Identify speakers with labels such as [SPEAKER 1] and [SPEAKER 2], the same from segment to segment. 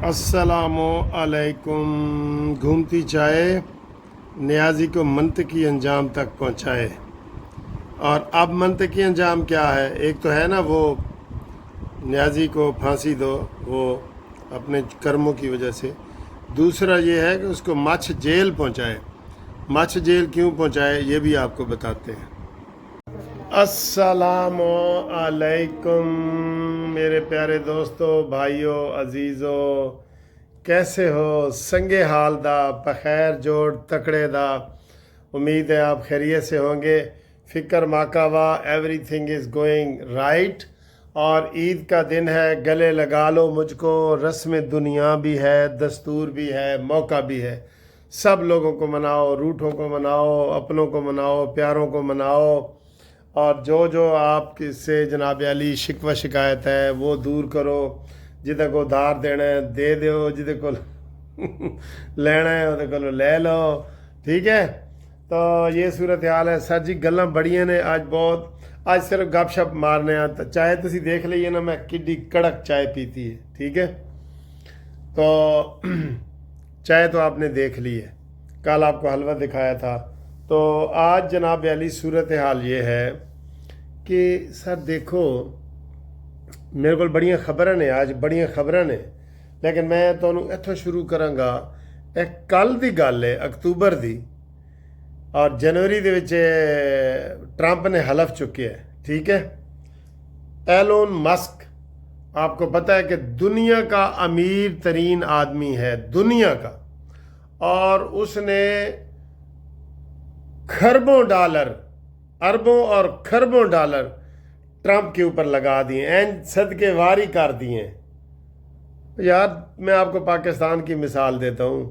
[SPEAKER 1] अस्सलामु अलैकुम। घूमती चाय नियाजी को मंतकी अंजाम तक पहुँचाए। और अब मंतकी अंजाम क्या है? एक तो है ना वो नियाजी को फांसी दो वो अपने कर्मों की वजह से। दूसरा ये है कि उसको मछ जेल पहुँचाए। मछ जेल क्यों पहुँचाए ये भी आपको बताते हैं। अस्सलामु अलैकुम मेरे प्यारे दोस्तों, भाइयों, अजीज़ों, कैसे हो? संगे हाल दा, बखैर जोड़ तकड़े दा। उम्मीद है आप खैरियत से होंगे। फ़िक्र माकावा, एवरीथिंग इज़ गोइंग राइट। और ईद का दिन है, गले लगा लो मुझको। रस्म दुनिया भी है, दस्तूर भी है, मौका भी है। सब लोगों को मनाओ, रूठों को मनाओ, अपनों को मनाओ, प्यारों को मनाओ। और जो जो आपसे जनाब अली शिकवा शिकायत है वो दूर करो। जिदे को उधार देना है दे दो, जिदे को लेना है उहदे को ले लो। ठीक है, तो ये सूरत हाल है। सर जी गल्लां बड़ियां ने आज बहुत। आज सिर्फ गपशप मारने आ। चाय तुसी देख लीए ना, मैं किड्डी कड़क चाय पीती है। ठीक है, तो चाय तो आपने देख ली है, कल आपको हलवा दिखाया था। तो आज जनाब अली सूरत हाल ये है कि सर देखो, मेरे को बड़ियां खबरां ने, आज बड़ियां खबरां ने, लेकिन मैं तुहानूं इत्थों शुरू करांगा। एक कल दी गल है, अक्तूबर दी, और जनवरी दे विच ट्रंप ने हलफ चुके है। ठीक है, एलोन मस्क आपको पता है कि दुनिया का अमीर तरीन आदमी है, दुनिया का। और उसने खरबों डॉलर, अरबों और खरबों डॉलर ट्रंप के ऊपर लगा दिए, एन सदके वारी कर दिए। यार मैं आपको पाकिस्तान की मिसाल देता हूँ,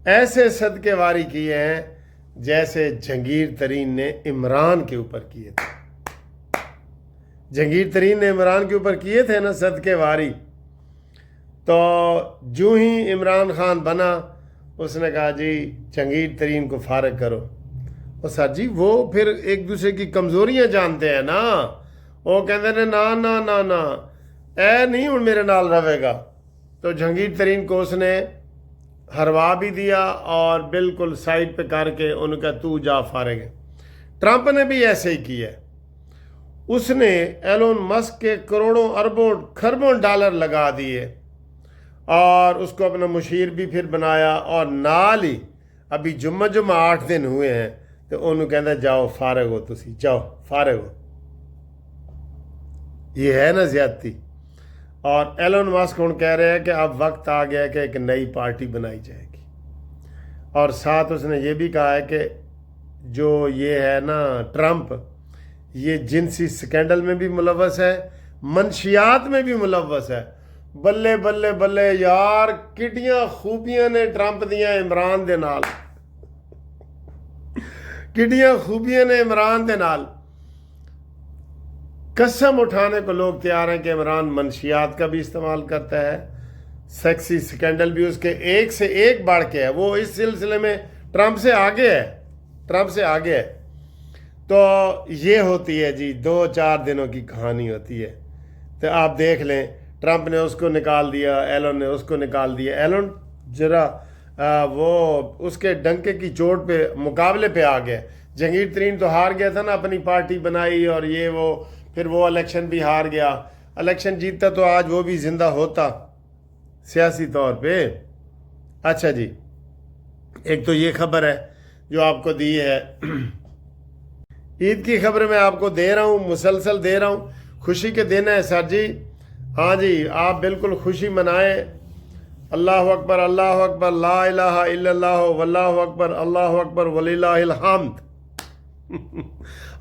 [SPEAKER 1] ऐसे सदके वारी किए हैं जैसे जहांगीर तरीन ने इमरान के ऊपर किए थे। जहांगीर तरीन ने इमरान के ऊपर किए थे ना सदके वारी। तो जो ही इमरान खान बना, उसने कहा जी जहांगीर तरीन को फारग करो। और सर जी वो फिर एक दूसरे की कमजोरियां जानते हैं ना। वो कहते हैं ना ना ना ना ए नहीं हूँ मेरे नाल रहेगा। तो जहांगीर तरीन को उसने हरवा भी दिया और बिल्कुल साइड पे करके उनका तू जा फारग है। ट्रंप ने भी ऐसे ही किया। उसने एलोन मस्क के करोड़ों अरबों खरबों डॉलर लगा दिए और उसको अपना मुशीर भी फिर बनाया। और नाल ही अभी जुम्मा 8 दिन हुए हैं तो उन्होंने कहता जाओ फारग हो, तुसी जाओ फारग हो। ये है ना ज्यादती। और एलोन मस्क हुण कह रहे हैं कि अब वक्त आ गया कि एक नई पार्टी बनाई जाएगी। और साथ उसने ये भी कहा है कि जो ये है ना ट्रंप, ये जिनसी स्कैंडल में भी मुलव्वस है, मनशियात में भी मुलव्वस है। बल्ले बल्ले बल्ले यार, किड्डियां खूबियां ने ट्रंप दियां इमरान दे नाल, किड्डियां खूबियां ने इमरान दे नाल। कसम उठाने को लोग तैयार हैं कि इमरान मनशियात का भी इस्तेमाल करता है। सेक्सी स्कैंडल भी उसके एक से एक बढ़ के है। वो इस सिलसिले में ट्रंप से आगे है, ट्रंप से आगे है। तो ये होती है जी 2-4 दिनों की कहानी होती है। तो आप देख लें, ट्रंप ने उसको निकाल दिया, एलोन ने उसको निकाल दिया। एलोन जरा वो उसके डंके की चोट पे मुकाबले पे आ गया। जहांगीर तरीन तो हार गया था ना, अपनी पार्टी बनाई और ये वो, फिर वो इलेक्शन भी हार गया। इलेक्शन जीतता तो आज वो भी जिंदा होता सियासी तौर पे। अच्छा जी, एक तो ये खबर है जो आपको दी है। ईद की खबर मैं आपको दे रहा हूँ, मुसलसल दे रहा हूँ। खुशी के दिन है सर जी। हाँ जी, आप बिल्कुल खुशी मनाएं। अल्लाह अकबर, अल्लाह अकबर, ला इलाहा इल्लल्लाह वल्लाहु अकबर, अल्लाह अकबर वलिल्लाहिल हम्द।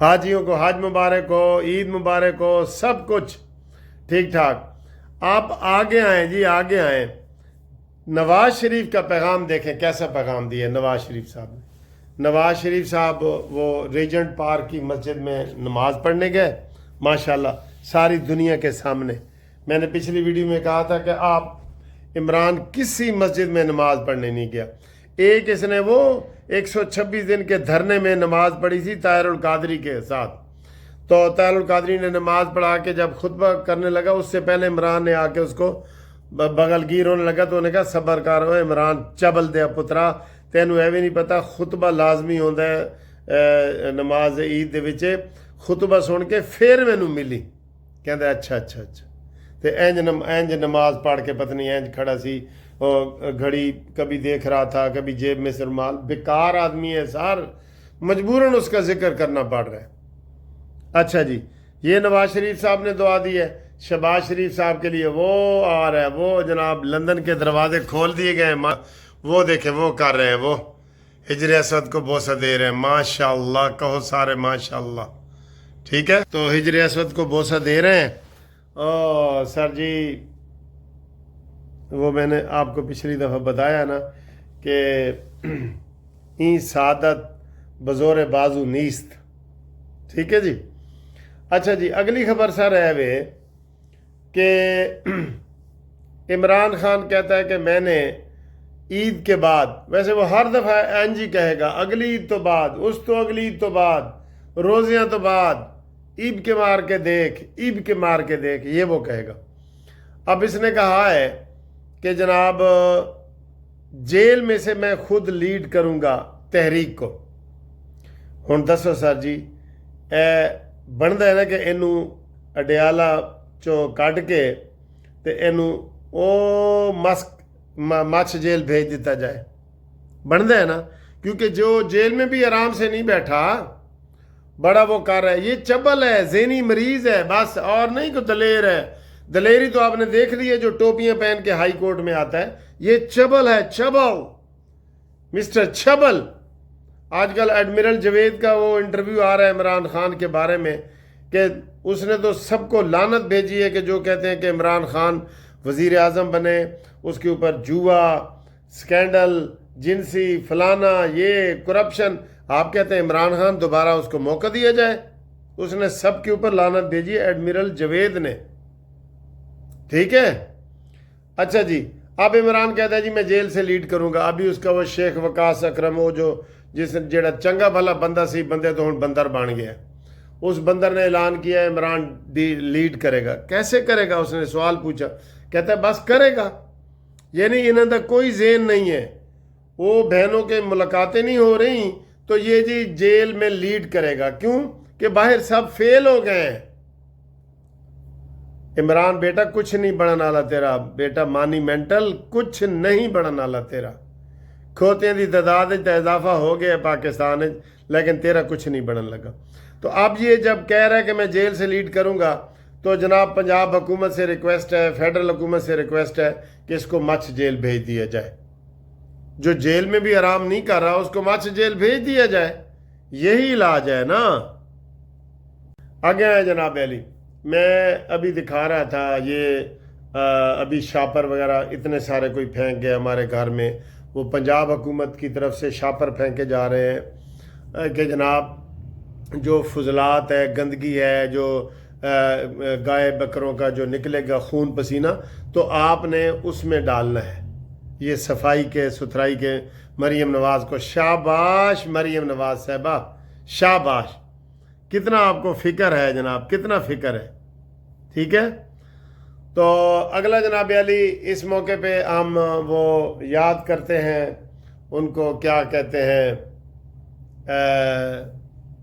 [SPEAKER 1] हाजियों को हज मुबारक हो, ईद मुबारक हो, सब कुछ ठीक ठाक। आप आगे आएँ जी, आगे आएँ। नवाज शरीफ का पैगाम देखें, कैसा पैगाम दिया नवाज शरीफ साहब ने। नवाज शरीफ साहब वो रीजेंट पार्क की मस्जिद में नमाज पढ़ने गए, माशाल्लाह सारी दुनिया के सामने। मैंने पिछली वीडियो में कहा था कि आप इमरान किसी मस्जिद में नमाज पढ़ने नहीं गया। एक इसने वो 126 दिन के धरने में नमाज पढ़ी थी ताहिरुल कादरी के साथ। तो ताहिरुल कादरी ने नमाज पढ़ा के जब खुतबा करने लगा, उससे पहले इमरान ने आके उसको बगलगीर होने लगा तो उन्हें कहा सबर कर ओ इमरान चबल दे पुत्रा ਤੈਨੂੰ ਐਵੇਂ ਨਹੀਂ ਪਤਾ ਖੁਤਬਾ ਲਾਜ਼ਮੀ ਹੁੰਦਾ ਨਮਾਜ਼ ਈਦ ਦੇ ਵਿੱਚ ਖੁਤਬਾ ਸੁਣ ਕੇ ਫਿਰ ਮੈਨੂੰ ਮਿਲੀ ਕਹਿੰਦਾ ਅੱਛਾ ਅੱਛਾ ਅੱਛਾ ਤੇ ਇੰਜ ਨਮਾਜ਼ ਪੜ੍ਹ ਕੇ ਪਤਨੀ ਇੰਜ ਖੜਾ ਸੀ ਉਹ घड़ी कभी देख रहा था कभी जेब में से रुमाल बेकार आदमी है सार मजबूरन उसका जिक्र करना पड़ रहा है अच्छा जी ये नवाज शरीफ साहब ने दुआ दी है शहबाज शरीफ साहब के लिए वो आ रहा है वो जनाब लंदन के दरवाजे खोल दिए गए हैं वो देखे वो कर रहे हैं वो हिजर असवद को बोसा दे रहे हैं माशाल्लाह कहो सारे माशाल्लाह ठीक है तो हिजर असवद को बोसा दे रहे हैं ओ सर जी वो मैंने आपको पिछली दफ़ा बताया ना कि ई सादत बज़ोर बाजू नीस्त ठीक है जी अच्छा जी अगली खबर सर है वे कि इमरान खान कहता है कि मैंने ईद के बाद वैसे वो हर दफ़ा एंज ही कहेगा अगली ईद तो बाद उस तो अगली ईद तो बाद रोज़ियाँ तो बाद ईद के मार के देख ईद के मार के देख ये वो कहेगा अब इसने कहा है कि जनाब जेल में से मैं खुद लीड करूँगा तहरीक को हुण दसो सर जी बनता है ना कि इनू अडियाला चो कढ़ के ते इनू ओ मछ जेल भेज दिता जाए बनता है ना क्योंकि जो जेल में भी आराम से नहीं बैठा बड़ा वो कर रहा है ये चबल है ज़हनी मरीज है बस और नहीं को दलेर है दलेरी तो आपने देख ली है जो टोपियां पहन के हाई कोर्ट में आता है ये चबल है चबल मिस्टर चबल आजकल एडमिरल जवेद का वो इंटरव्यू आ रहा है इमरान खान के बारे में कि उसने तो सबको लानत भेजी है कि जो कहते हैं कि इमरान खान वज़ीर आज़म बने उसके ऊपर जुआ स्कैंडल जिनसी फलाना ये करप्शन आप कहते हैं इमरान खान दोबारा उसको मौका दिया जाए उसने सब के ऊपर लानत भेजी है एडमिरल जवेद ने ठीक है अच्छा जी अब इमरान कहता है जी मैं जेल से लीड करूंगा अभी उसका वो शेख वकास अकरम वो जो जिस जेड़ा चंगा भला बंदा सी बंदे तो हुण बंदर बन गया उस बंदर ने ऐलान किया इमरान लीड करेगा कैसे करेगा उसने सवाल पूछा कहता है बस करेगा यानी इन्हों का कोई ज़हन नहीं है वो बहनों के मुलाकातें नहीं हो रही तो ये जी जेल में लीड करेगा क्यों कि बाहर सब फेल हो गए हैं इमरान बेटा कुछ नहीं बनने वाला तेरा बेटा मॉन्यूमेंटल कुछ नहीं बनने वाला तेरा खोतियां की तादाद इजाफा हो गया पाकिस्तान लेकिन तेरा कुछ नहीं बनने लगा तो अब ये जब कह रहा है कि मैं जेल से लीड करूंगा तो जनाब पंजाब हुकूमत से रिक्वेस्ट है फेडरल हुकूमत से रिक्वेस्ट है कि इसको मछ जेल भेज दिया जाए जो जेल में भी आराम नहीं कर रहा उसको मछ जेल भेज दिया जाए यही इलाज है ना आगे है जनाब अली मैं अभी दिखा रहा था ये अभी शापर वगैरह इतने सारे कोई फेंक गए हमारे घर में वो पंजाब हुकूमत की तरफ से शापर फेंके जा रहे हैं कि जनाब जो फजलात है गंदगी है जो गाय बकरों का जो निकलेगा खून पसीना तो आपने उसमें डालना है ये सफाई के सुथराई के मरीम नवाज़ को शाबाश मरीम नवाज़ साहबा शाबाश कितना आपको फ़िक्र है जनाब कितना फ़िक्र है ठीक है तो अगला जनाब अली इस मौके पे हम वो याद करते हैं उनको क्या कहते हैं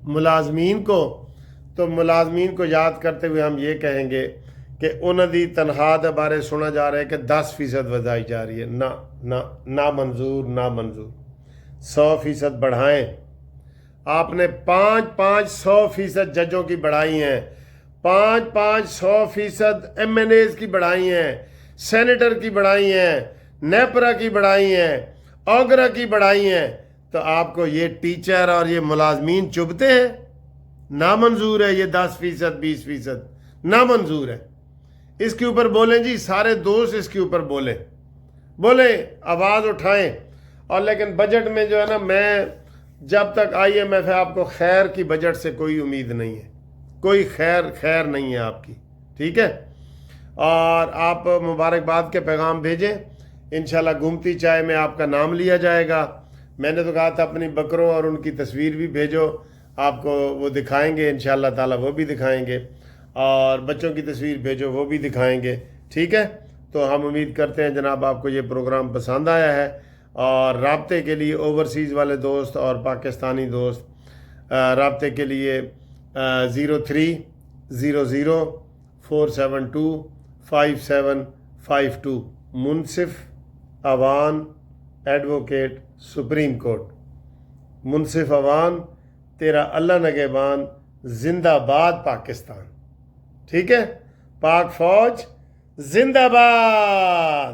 [SPEAKER 1] मुलाजमीन को तो मुलाजमीन को याद करते हुए हम ये कहेंगे कि उन्होंने तनख्वाह के बारे सुना जा रहा है कि 10% बढ़ाई जा रही है ना ना ना मंजूर ना मंजूर 100% बढ़ाएं आपने 5-5-100% जजों की बढ़ाई हैं 5-5-100% MNAs की बढ़ाई हैं सेनेटर की बढ़ाई हैं नेपरा की बढ़ाई हैं ओगरा की बढ़ाई हैं तो आपको ये टीचर और ये मुलाजमीन चुभते हैं नामंजूर है ये 10% 20% नामंजूर है इसके ऊपर बोलें जी सारे दोस्त इसके ऊपर बोले आवाज़ उठाएं और लेकिन बजट में जो है ना मैं जब तक IMF है आपको खैर की बजट से कोई उम्मीद नहीं है कोई खैर नहीं है आपकी ठीक है और आप मुबारकबाद के पैगाम भेजें इंशाल्लाह घूमती चाय में आपका नाम लिया जाएगा मैंने तो कहा था अपनी बकरों और उनकी तस्वीर भी भेजो आपको वो दिखाएंगे इंशाल्लाह ताला वो भी दिखाएंगे और बच्चों की तस्वीर भेजो वो भी दिखाएंगे ठीक है تو ہم امید کرتے ہیں جناب آپ کو یہ پروگرام پسند آیا ہے، اور رابطے کے لیے اوورسیز والے دوست اور پاکستانی دوست رابطے کے لیے 030047255752 منصف اوان ایڈوکیٹ سپریم کورٹ۔ منصف اوان تیرا اللہ نگہبان، زندہ باد پاکستان۔ ٹھیک ہے، پاک فوج زندہ باد۔